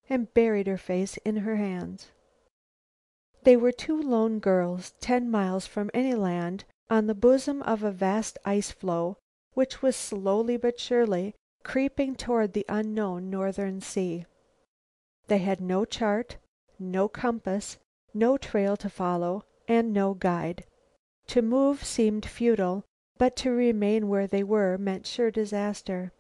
and buried her face in her hands. They were two lone girls, 10 miles from any land, on the bosom of a vast ice floe which was slowly but surely creeping toward the unknown northern sea. They had no chart, no compass, no trail to follow, and no guide. To move seemed futile, but to remain where they were meant sure disaster.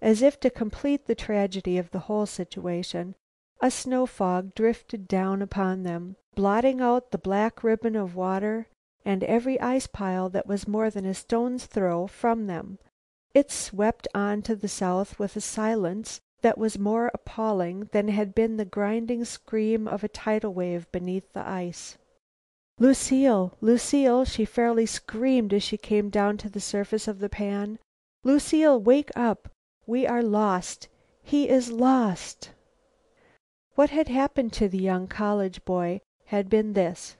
As if to complete the tragedy of the whole situation, a snow fog drifted down upon them, blotting out the black ribbon of water and every ice pile that was more than a stone's throw from them. It swept on to the south with a silence that was more appalling than had been the grinding scream of a tidal wave beneath the ice. "Lucile! Lucile!" she fairly screamed as she came down to the surface of the pan. "Lucile, wake up! We are lost! He is lost!" What had happened to the young college boy had been this.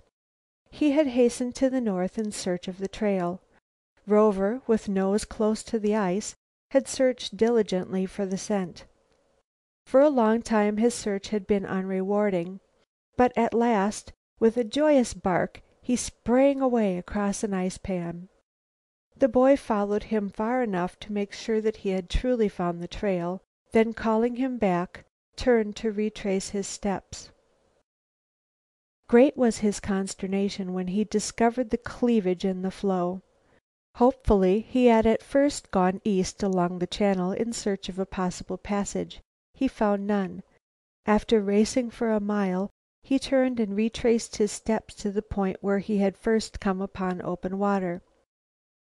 He had hastened to the north in search of the trail. Rover, with nose close to the ice, had searched diligently for the scent. For a long time his search had been unrewarding, but at last, with a joyous bark, he sprang away across an ice pan. The boy followed him far enough to make sure that he had truly found the trail, then calling him back, turned to retrace his steps. Great was his consternation when he discovered the cleavage in the floe. Hopefully he had at first gone east along the channel in search of a possible passage. He found none. After racing for a mile, he turned and retraced his steps to the point where he had first come upon open water.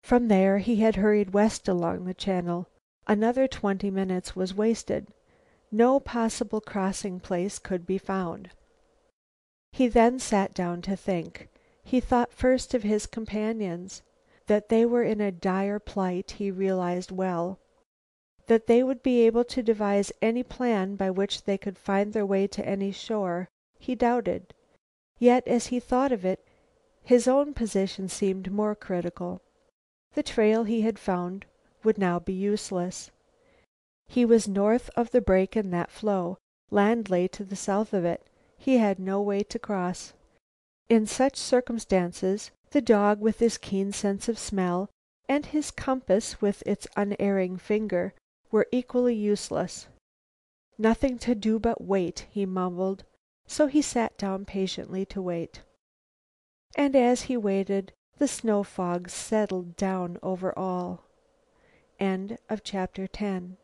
From there he had hurried west along the channel. Another 20 minutes was wasted. No possible crossing place could be found. He then sat down to think. He thought first of his companions. That they were in a dire plight he realized well. That they would be able to devise any plan by which they could find their way to any shore, he doubted. Yet as he thought of it, his own position seemed more critical. The trail he had found would now be useless. He was north of the break in that floe. Land lay to the south of it. He had no way to cross. In such circumstances, the dog with his keen sense of smell and his compass with its unerring finger were equally useless. "Nothing to do but wait," he mumbled. So he sat down patiently to wait. And as he waited, the snow fog settled down over all. CHAPter 11